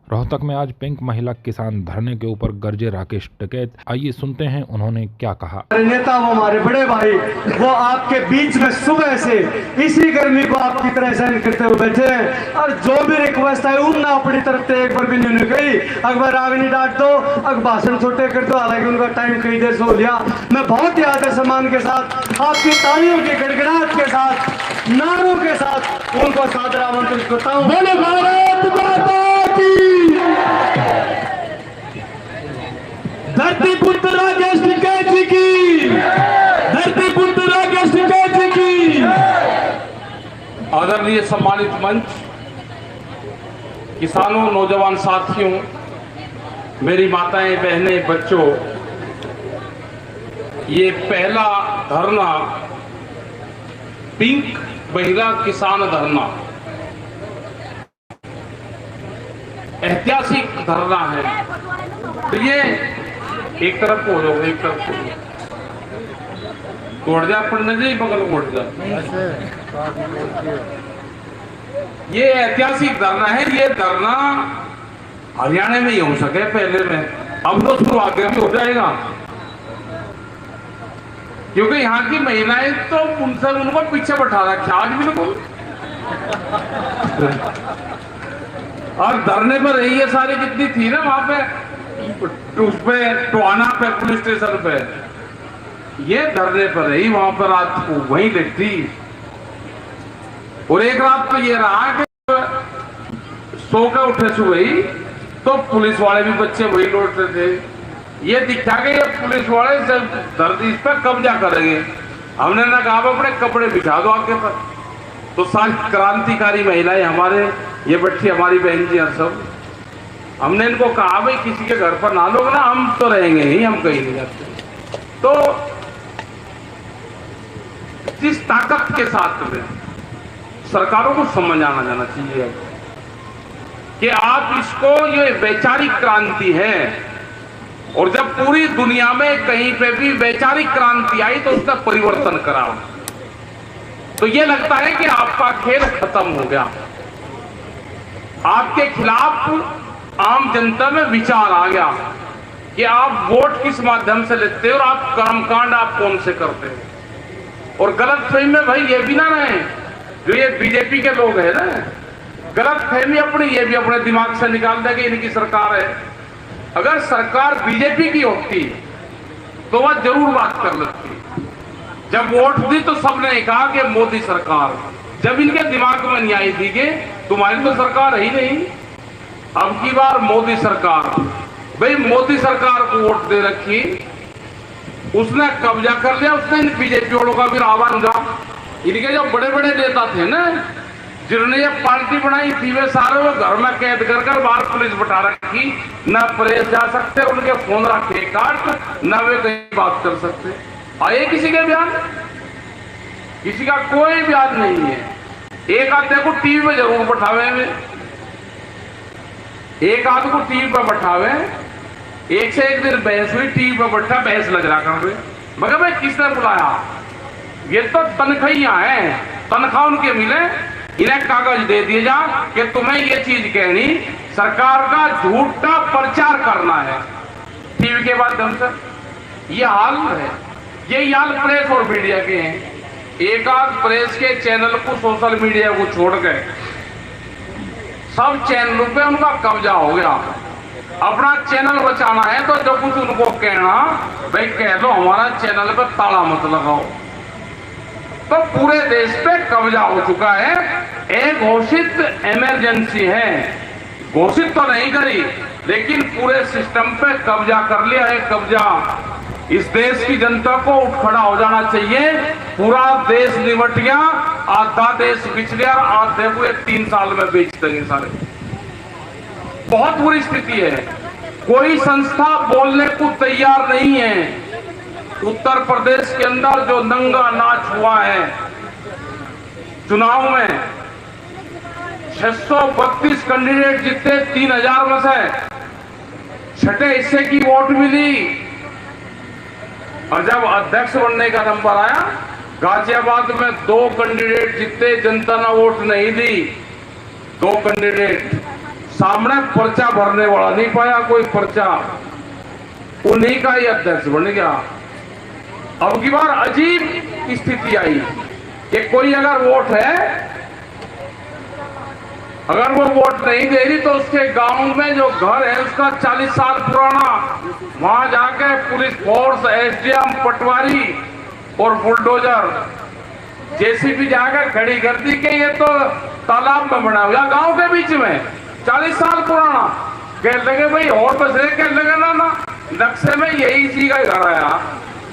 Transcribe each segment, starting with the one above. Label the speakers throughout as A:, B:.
A: रोहतक में आज पिंक महिला किसान धरने के ऊपर गरजे राकेश टिकैत। आइए सुनते हैं उन्होंने क्या कहा।
B: नेता वो हमारे बड़े भाई, वो आपके बीच में सुबह से इसी गर्मी को आपकी तरह सहन करते हुए बैठे हैं और जो भी रिक्वेस्ट है उनने अपनी तरफ से एक बार भी नहीं कही। अकबर आगे नहीं डांट दो, अगर भाषण छोटे कर दो, हालांकि उनका टाइम कई देर से हो लिया। मैं बहुत ही आदर सम्मान के साथ आपकी तालियों की गड़गड़ाहट के साथ नारों के साथ उनको सादर आमंत्रित करता हूँ। बोले भारत माता की। धरती पुत्र राकेश टिकैत जी की, धरती पुत्र राकेश टिकैत जी की।
C: आदरणीय सम्मानित मंच, किसानों, नौजवान साथियों, मेरी माताएं, बहनें, बच्चों, ये पहला धरना पिंक महिला किसान धरना ऐतिहासिक धरना है। तो ये एक तरफ हो जाओ, एक तरफ तोड़ जा पड़ने जी, बगल उड़ जा। ये ऐतिहासिक धरना है। ये धरना हरियाणा में ही हो सके पहले में, अब तो शुरुआत भी हो जाएगा, क्योंकि यहाँ की महिलाएं तो उनसे उनको पीछे बैठा रखा आज बिल्कुल। और धरने पर रही है सारी जितनी थी ना वहां पे, उस पे टोहाना पे पुलिस स्टेशन पे, ये धरने पर रही, वहां पर रात को वहीं लेटी। और एक रात तो ये रहा कि सो के उठे सुबह तो पुलिस वाले भी बच्चे वही लौट रहे थे। ये दिखा के ये पुलिस वाले जब धरती इस पर कब्जा करेंगे, हमने ना कहा अपने कपड़े बिछा दो आगे पर। तो सारी क्रांतिकारी महिलाएं हमारे, ये बच्ची हमारी बहन जी, सब हमने इनको कहा भाई किसी के घर पर ना लोग ना, हम तो रहेंगे ही, हम कहीं नहीं जाते। तो जिस ताकत के साथ में सरकारों को समझ आना जाना चाहिए कि आप इसको, ये वैचारिक क्रांति है, और जब पूरी दुनिया में कहीं पे भी वैचारिक क्रांति आई तो उसका परिवर्तन कराओ। तो ये लगता है कि आपका खेल खत्म हो गया, आपके खिलाफ आम जनता में विचार आ गया कि आप वोट किस माध्यम से लेते हैं और आप कर्मकांड आप कौन से करते हैं। और गलत फहमी में भाई ये भी ना रहे, जो ये बीजेपी के लोग हैं ना, गलत फहमी अपनी ये भी अपने दिमाग से निकाल दे कि इनकी सरकार है। अगर सरकार बीजेपी की होती तो वह जरूर बात कर लेती। जब वोट दी तो सबने कहा कि मोदी सरकार, जब इनके दिमाग में नहीं आई थी कि तुम्हारी तो सरकार ही नहीं, अब की बार मोदी सरकार। भाई मोदी सरकार को वोट दे रखी, उसने कब्जा कर लिया, उसने इन बीजेपी वालों का भी आवाज उठा। इनके जो बड़े बड़े नेता थे ना, जिन्होंने ये पार्टी बनाई थी, वे सारे वो घर में कैद कर कर बाहर पुलिस बैठा रखी, न प्रेस जा सकते, उनके फोन रखे काट, न वे कहीं बात कर सकते। आए किसी के बयान? किसी का कोई बयान नहीं है। एक आधे को टीवी में जरूर बैठावे में, एक आध को टीवी पर बैठावे, एक से एक दिन बहस हुई, टीवी पर बैठा बहस लग रहा कर। मगर भाई किसने बुलाया? ये तो तनख्वाहियां हैं, तनख्वाह उनके मिले, इन्हें कागज दे दिए जा कि तुम्हें ये चीज कहनी, सरकार का झूठा प्रचार करना है टीवी के माध्यम से। ये हाल है, यही हाल प्रेस और मीडिया के हैं। एक आध प्रेस के चैनल को, सोशल मीडिया को छोड़ गए, सब चैनलों पे उनका कब्जा हो गया। अपना चैनल बचाना है तो जो कुछ उनको कहना भाई कह दो, हमारा चैनल पे ताला मत लगाओ। तो पूरे देश पे कब्जा हो चुका है। एक घोषित इमरजेंसी है, घोषित तो नहीं करी लेकिन पूरे सिस्टम पे कब्जा कर लिया है। कब्जा, इस देश की जनता को उठ खड़ा हो जाना चाहिए। पूरा देश निपट गया, आधा देश बिछ गया, आधे को 3 साल में बेच देंगे सारे। बहुत बुरी स्थिति है, कोई संस्था बोलने को तैयार नहीं है। उत्तर प्रदेश के अंदर जो नंगा नाच हुआ है चुनाव में, 632 कैंडिडेट जीते, 3000 में से छठे हिस्से की वोट मिली। और जब अध्यक्ष बनने का नंबर आया, गाजियाबाद में 2 कैंडिडेट जीते, जनता ने वोट नहीं दी। 2 कैंडिडेट सामने पर्चा भरने वाला नहीं पाया कोई पर्चा, उन्हीं का ही अध्यक्ष बन गया। अब की बार अजीब स्थिति आई कि कोई अगर वोट है, अगर वो वोट नहीं दे रही तो उसके गांव में जो घर है उसका 40 साल पुराना, वहां जाके पुलिस फोर्स, एसडीएम, पटवारी और बुलडोजर, जेसीबी जाकर खड़ी कर दी कि ये तो तालाब में बना हुआ गांव के बीच में 40 साल पुराना। कह लगे भाई और बस कह लगे ना नक्शे में यही इसी का घर आया,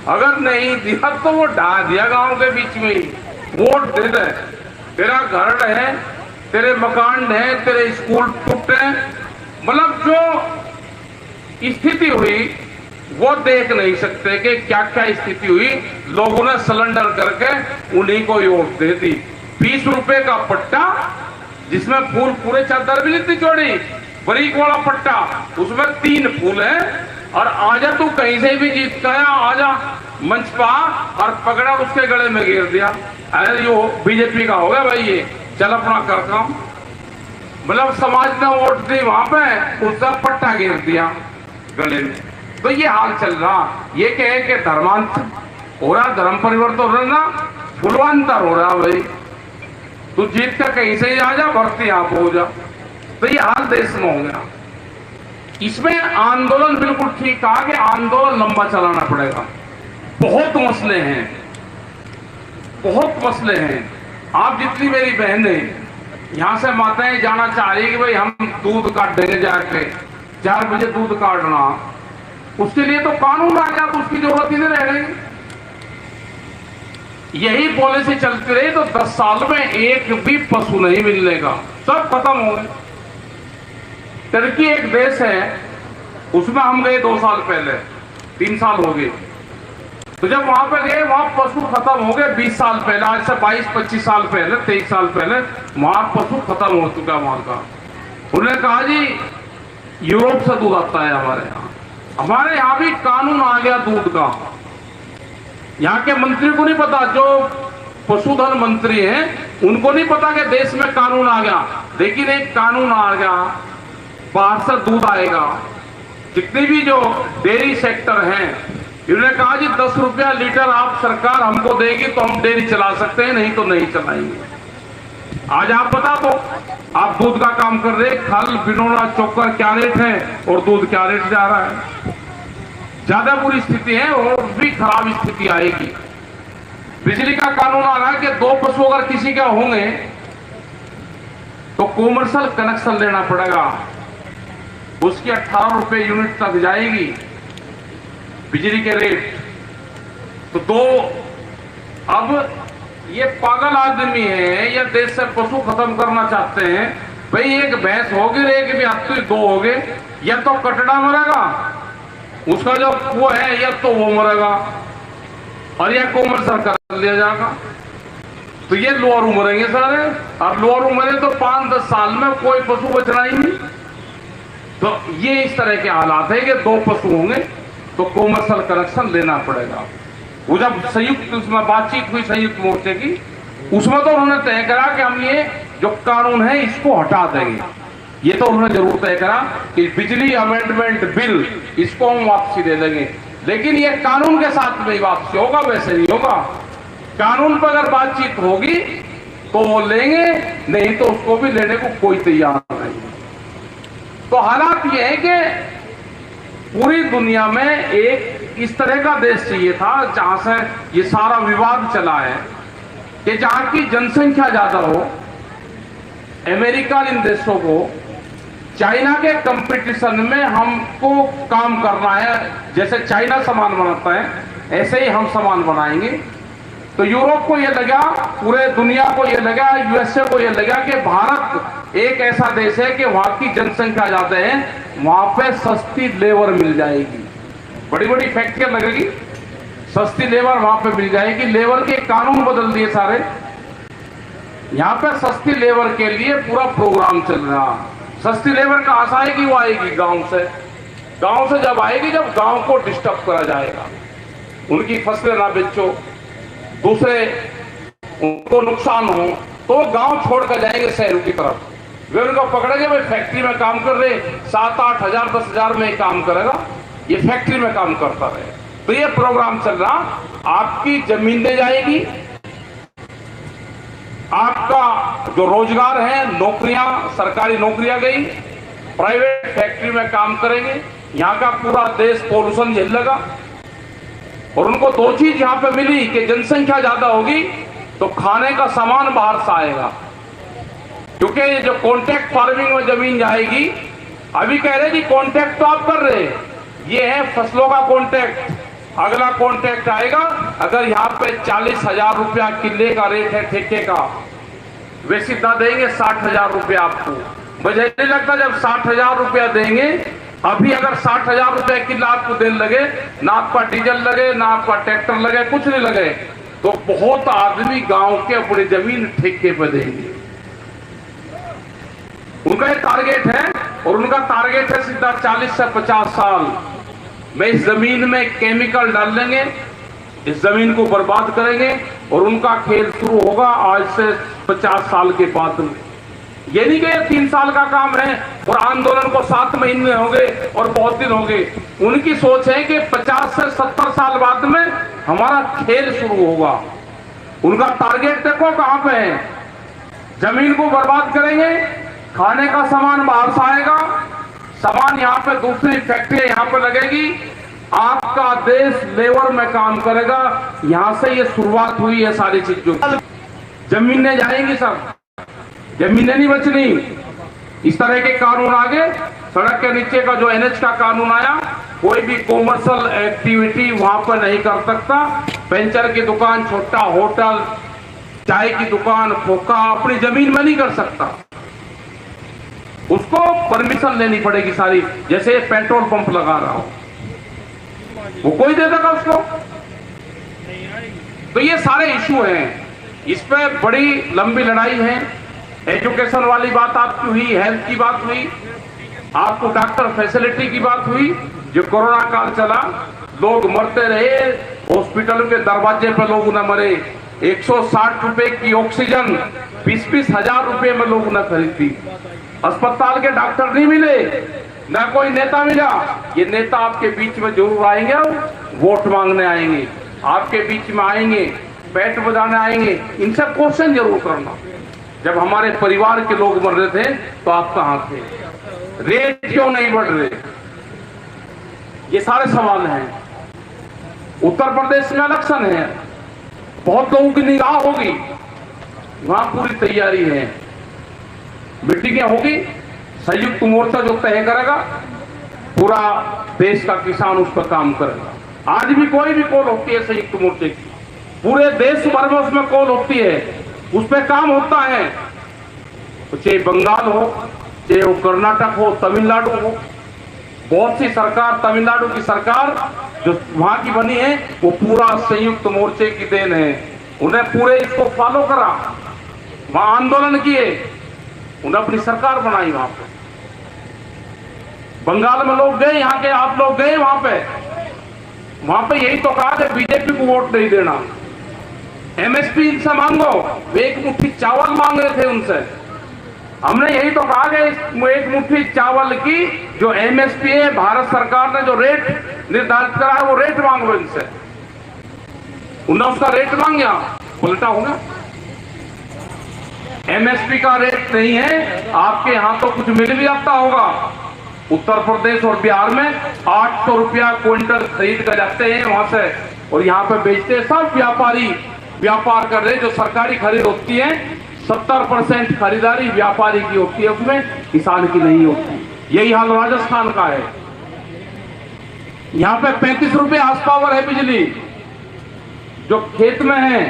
C: अगर नहीं दिया तो वो ढा दिया गांव के बीच में ही। वोट दे दे, तेरा घर है, तेरे मकान है, तेरे स्कूल टूटे, मतलब जो स्थिति हुई वो देख नहीं सकते कि क्या क्या स्थिति हुई। लोगों ने सिलेंडर करके उन्हीं को वोट दे दी। 20 रुपए का पट्टा जिसमें फूल पूरे चादर भी नहीं चौड़ी, बरीक वाला पट्टा, उसमें 3 फूल है, और आजा तू कहीं से भी जीत गया, आजा मंच पा, और पकड़ा उसके गले में घेर दिया। अरे यो बीजेपी का हो गया भाई, ये चल अपना कर काम। मतलब समाज ने वोट दी, वहां पे उसका पट्टा घेर दिया गले में। तो ये हाल चल रहा। ये कहे कि धर्मांतर हो रहा, धर्म परिवर्तन हो रहा ना, फुलवांतर हो रहा भाई। तू जीत कर कहीं से ही आ जा, भर्ती आप हो जा। तो ये हाल देश में हो गया। इसमें आंदोलन बिल्कुल ठीक कहा कि आंदोलन लंबा चलाना पड़ेगा। बहुत मसले हैं, बहुत मसले हैं। आप जितनी मेरी बहनें यहां से माताएं जाना चाह रही कि भाई हम दूध काट देंगे, जाके 4 बजे दूध काटना, उसके लिए तो कानून आ गया, तो उसकी जरूरत ही नहीं रह गई। यही पॉलिसी चलती रही तो 10 साल में एक भी पशु नहीं मिलने का, सब खत्म हो गए। टर्की एक देश है, उसमें हम गए 2 साल पहले, 3 साल हो गए। तो जब वहां पे गए, वहां पशु खत्म हो गए 20 साल पहले, आज से 22-25 साल पहले, 23 साल पहले वहां पशु खत्म हो चुका वहां का। उन्होंने कहा जी यूरोप से दूध आता है हमारे यहाँ भी कानून आ गया दूध का। यहाँ के मंत्री को नहीं पता, जो पशुधन मंत्री हैं उनको नहीं पता कि देश में कानून आ गया, लेकिन एक कानून आ गया, बाहर से दूध आएगा। जितने भी जो डेयरी सेक्टर हैं, इन्होंने कहा जी 10 रुपया लीटर आप सरकार हमको देगी तो हम डेयरी चला सकते हैं, नहीं तो नहीं चलाएंगे। आज आप बता दो, आप दूध का काम कर रहे, खल, बिनोना, चोकर क्या रेट है और दूध क्या रेट जा रहा है। ज्यादा बुरी स्थिति है और भी खराब स्थिति आएगी। बिजली का कानून आ रहा है कि 2 पशु अगर किसी के होंगे तो कॉमर्शियल कनेक्शन लेना पड़ेगा, उसकी 18 रुपए यूनिट तक जाएगी बिजली के रेट। तो 2 अब ये पागल आदमी है, या देश से पशु खत्म करना चाहते हैं। भाई एक भैंस होगी, एक भी हफ्ते 2 हो गए, या तो कटड़ा मरेगा, उसका जो वो है, या तो वो मरेगा, और या कॉमर्शियल कर लिया जाएगा। तो ये लोअर मरेंगे सारे, और लोअर मरे तो 5-10 साल में कोई पशु बचना ही नहीं। तो ये इस तरह के हालात है कि 2 पशु होंगे तो कॉमर्शियल कनेक्शन लेना पड़ेगा। वो जब संयुक्त उसमें बातचीत हुई संयुक्त मोर्चे की, उसमें तो उन्होंने तय करा कि हम ये जो कानून है इसको हटा देंगे। ये तो उन्होंने जरूर तय करा कि बिजली अमेंडमेंट बिल इसको हम वापसी दे देंगे, लेकिन ये कानून के साथ में वापसी होगा, वैसे नहीं होगा। कानून पर अगर बातचीत होगी तो वो लेंगे, नहीं तो उसको भी लेने को कोई तैयार नहीं। तो हालात ये है कि पूरी दुनिया में एक इस तरह का देश चाहिए था जहां से ये सारा विवाद चला है कि जहां की जनसंख्या ज्यादा हो। अमेरिका इन देशों को चाइना के कंपटीशन में हमको काम करना है, जैसे चाइना सामान बनाता है ऐसे ही हम सामान बनाएंगे। तो यूरोप को यह लगा, पूरे दुनिया को यह लगा, यूएसए को यह लगा कि भारत एक ऐसा देश है कि वहां की जनसंख्या ज्यादा है, वहां पे सस्ती लेबर मिल जाएगी, बड़ी बड़ी फैक्ट्रियां लगेगी, सस्ती लेबर वहां पे मिल जाएगी। लेबर के कानून बदल दिए सारे, यहां पे सस्ती लेबर के लिए पूरा प्रोग्राम चल रहा। सस्ती लेबर कहां से आएगी? वो आएगी गांव से। गांव से जब आएगी, जब गांव को डिस्टर्ब करा जाएगा, उनकी फसलें ना बेचो, दूसरे उनको नुकसान हो, तो गांव छोड़कर जाएंगे शहरों की तरफ। वे उनको पकड़ेंगे, भाई फैक्ट्री में काम कर रहे 7-8 हजार 10 हजार में काम करेगा, ये फैक्ट्री में काम करता रहे। तो ये प्रोग्राम चल रहा, आपकी जमीन दे जाएगी, आपका जो रोजगार है, नौकरियां, सरकारी नौकरियां गई, प्राइवेट फैक्ट्री में काम करेंगे, यहां का पूरा देश पोल्यूशन झेलेगा। और उनको दो चीज यहां पे मिली कि जनसंख्या ज्यादा होगी तो खाने का सामान बाहर से आएगा, क्योंकि ये जो कॉन्ट्रैक्ट फार्मिंग में जमीन जाएगी, अभी कह रहे कि कॉन्ट्रैक्ट तो आप कर रहे हैं, ये है फसलों का कॉन्ट्रैक्ट, अगला कॉन्ट्रैक्ट आएगा। अगर यहाँ पे 40,000 रुपया किले का रेट है ठेके का, वे सीधा देंगे 60,000 रुपया आपको। मुझे नहीं लगता जब 60,000 रुपया देंगे, अभी अगर 60,000 रुपया किला आपको देने लगे, ना आपका डीजल लगे, ना आपका ट्रैक्टर लगे, कुछ नहीं लगे, तो बहुत आदमी गांव के अपनी जमीन ठेके पे देंगे। उनका एक टारगेट है, और उनका टारगेट है सीधा 40 से 50 साल में इस जमीन में केमिकल डाल लेंगे, इस जमीन को बर्बाद करेंगे, और उनका खेल शुरू होगा आज से 50 साल के बाद में। ये नहीं कि 3 साल का काम है और आंदोलन को 7 महीने हो गए और बहुत दिन हो गए। उनकी सोच है कि 50 से 70 साल बाद में हमारा खेल शुरू होगा। उनका टारगेट देखो कहां पे है, जमीन को बर्बाद करेंगे, खाने का सामान बाहर से आएगा, सामान यहाँ पे दूसरी फैक्ट्री यहाँ पे लगेगी, आपका देश लेबर में काम करेगा। यहाँ से ये शुरुआत हुई है सारी चीजों की। जमीनें जाएंगी सब, जमीनें नहीं बचनी। इस तरह के कानून आगे, सड़क के नीचे का जो NH का कानून आया, कोई भी कॉमर्शियल एक्टिविटी वहां पर नहीं कर सकता। पेंचर की दुकान, छोटा होटल, चाय की दुकान, खोखा अपनी जमीन में नहीं कर सकता, उसको परमिशन लेनी पड़ेगी सारी। जैसे पेट्रोल पंप लगा रहा हो, वो कोई दे देगा उसको। तो ये सारे इशू हैं, इस पे बड़ी लंबी लड़ाई है। एजुकेशन वाली बात आपकी हुई, हेल्थ की बात हुई, आपको डॉक्टर फैसिलिटी की बात हुई। जो कोरोना काल चला, लोग मरते रहे, हॉस्पिटल के दरवाजे पर लोग न मरे। 160 रुपए की ऑक्सीजन 20-20 हजार रुपए में लोग न खरीदी। अस्पताल के डॉक्टर नहीं मिले, न कोई नेता मिला। ये नेता आपके बीच में जरूर आएंगे, वोट मांगने आएंगे, आपके बीच में आएंगे, पेट बजाने आएंगे। इनसे क्वेश्चन जरूर करना, जब हमारे परिवार के लोग मर रहे थे तो आप कहां थे, रेट क्यों नहीं बढ़ रहे, ये सारे सवाल हैं। उत्तर प्रदेश में इलेक्शन है, बहुत लोगों की निगाह होगी, वहां पूरी तैयारी है, मीटिंगें होगी, संयुक्त मोर्चा जो तय करेगा, पूरा देश का किसान उस पर काम करेगा। आज भी कोई भी कॉल होती है संयुक्त मोर्चे की, पूरे देश भर में उसमें कॉल होती है, उस पर काम होता है। चाहे बंगाल हो, चाहे वो कर्नाटक हो, तमिलनाडु हो, बहुत सी सरकार, तमिलनाडु की सरकार जो वहां की बनी है, वो पूरा संयुक्त मोर्चे की देन है। उन्हें पूरे इसको फॉलो करा, वहां आंदोलन किए, उन्हें अपनी सरकार बनाई। वहां पे बंगाल में लोग गए, यहाँ के आप लोग गए वहां पे यही तो कहा कि बीजेपी को वोट नहीं देना, MSP इनसे मांगो। वे एक मुट्ठी चावल मांग रहे थे उनसे, हमने यही तो कहा कि एक मुट्ठी चावल की जो MSP है, भारत सरकार ने जो रेट निर्धारित करा है, वो रेट मांगो इनसे। उन्होंने उसका रेट मांगा, उल्टा होगा। MSP का रेट नहीं है, आपके यहां तो कुछ मिल भी आता होगा। उत्तर प्रदेश और बिहार में 800 रुपया क्विंटल खरीद कर जाते हैं वहां से, और यहाँ पे बेचते हैं। सब व्यापारी व्यापार कर रहे हैं। जो सरकारी खरीद होती है, 70% खरीदारी व्यापारी की होती है, उसमें किसान की नहीं होती। यही हाल राजस्थान का है। यहाँ पे 35 रुपए हाउस पावर है बिजली, जो खेत में है।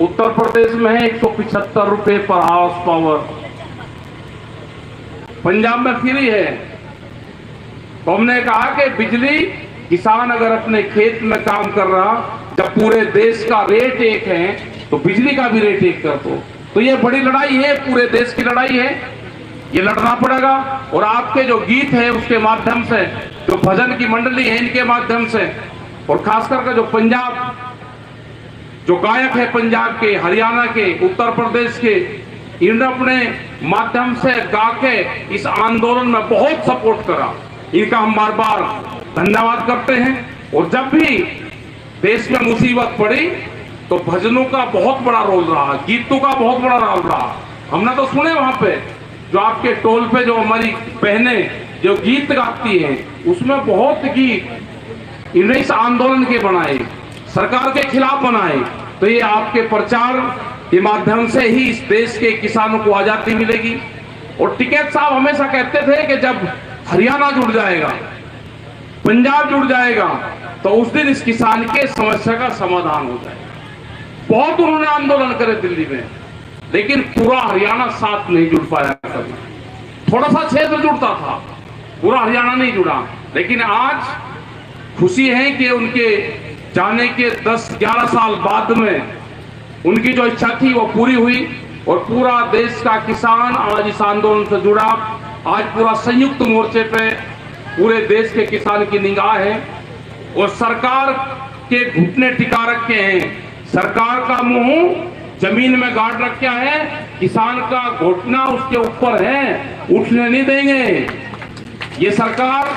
C: उत्तर प्रदेश में है 175 रुपए पर हाउस पावर, पंजाब में फ्री है। तो हमने कहा कि बिजली, किसान अगर अपने खेत में काम कर रहा, जब पूरे देश का रेट एक है, तो बिजली का भी रेट एक कर दो। तो ये बड़ी लड़ाई है, पूरे देश की लड़ाई है, ये लड़ना पड़ेगा। और आपके जो गीत है उसके माध्यम से, जो भजन की मंडली है इनके माध्यम से, और खास करके जो पंजाब, जो गायक है पंजाब के, हरियाणा के, उत्तर प्रदेश के, इन्होंने अपने माध्यम से गा के इस आंदोलन में बहुत सपोर्ट करा। इनका हम बार बार धन्यवाद करते हैं। और जब भी देश में मुसीबत पड़ी तो भजनों का बहुत बड़ा रोल रहा, गीतों का बहुत बड़ा रोल रहा। हमने तो सुने वहां पे जो आपके टोल पे जो हमारी बहनें जो गीत गाती हैं, उसमें बहुत गीत इन्हें इस आंदोलन के बनाए, सरकार के खिलाफ बनाए। तो ये आपके प्रचार के माध्यम से ही इस देश के किसानों को आजादी मिलेगी। और टिकैत साहब हमेशा कहते थे कि जब हरियाणा जुड़ जाएगा, पंजाब जुड़ जाएगा, तो उस दिन इस किसान के समस्या का समाधान हो जाएगा। बहुत उन्होंने आंदोलन करे दिल्ली में, लेकिन पूरा हरियाणा साथ नहीं जुड़ पाया कभी। थोड़ा सा क्षेत्र जुड़ता था, पूरा हरियाणा नहीं जुड़ा। लेकिन आज खुशी है कि उनके जाने के 10-11 साल बाद में उनकी जो इच्छा थी वो पूरी हुई और पूरा देश का किसान आज इस आंदोलन से जुड़ा। आज पूरा संयुक्त मोर्चे पे पूरे देश के किसान की निगाह है और सरकार के घुटने टिका रखे हैं, सरकार का मुंह जमीन में गाड़ रखा है, किसान का घुटना उसके ऊपर है, उठने नहीं देंगे। ये सरकार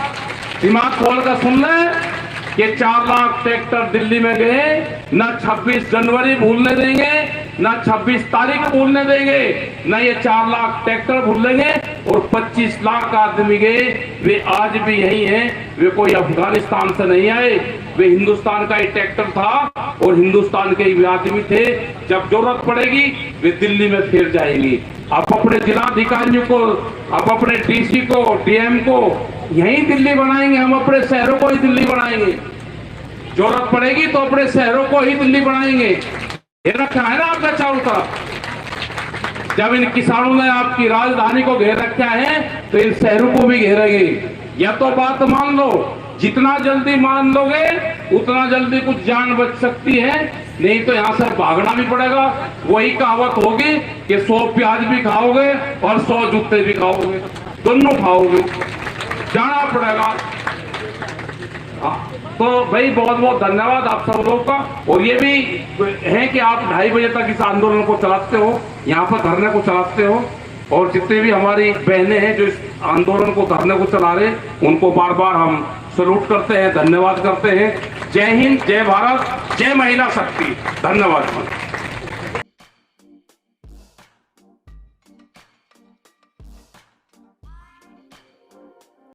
C: दिमाग खोल कर सुन ले कि 4 लाख ट्रैक्टर दिल्ली में गए, न 26 जनवरी भूलने देंगे, न 26 तारीख भूलने देंगे, न ये 4 लाख ट्रैक्टर भूलेंगे। और 25 लाख आदमी गए, वे आज भी यही हैं, वे कोई अफगानिस्तान से नहीं आए, वे हिंदुस्तान का ही ट्रैक्टर था और हिंदुस्तान के ही आदमी थे। जब जरूरत पड़ेगी वे दिल्ली में फिर जाएंगी। आप अपने जिलाधिकारियों को, आप अपने डीसी को, डीएम को यही दिल्ली बनाएंगे, हम अपने शहरों को ही दिल्ली बनाएंगे। जरूरत पड़ेगी तो अपने शहरों को ही दिल्ली बनाएंगे। ये रखा है ना आपका चारों तरफ। जब इन किसानों ने आपकी राजधानी को घेर रखा है तो इन शहरों को भी घेरेंगे। या तो बात मान लो, जितना जल्दी मान लोगे उतना जल्दी कुछ जान बच सकती है, नहीं तो यहां से भागना भी पड़ेगा। वही कहावत होगी कि 100 प्याज भी खाओगे और 100 जूते भी खाओगे, दोनों खाओगे, जाना पड़ेगा। तो भाई बहुत बहुत धन्यवाद आप सब लोगों का। और ये भी है कि आप 2:30 बजे तक इस आंदोलन को चलाते हो, यहाँ पर धरने को चलाते हो। और जितने भी हमारी बहनें हैं जो इस आंदोलन को धरने को चला रहे, उनको बार बार हम सैल्यूट करते हैं, धन्यवाद करते हैं। जय हिंद, जय भारत, जय महिला शक्ति। धन्यवाद।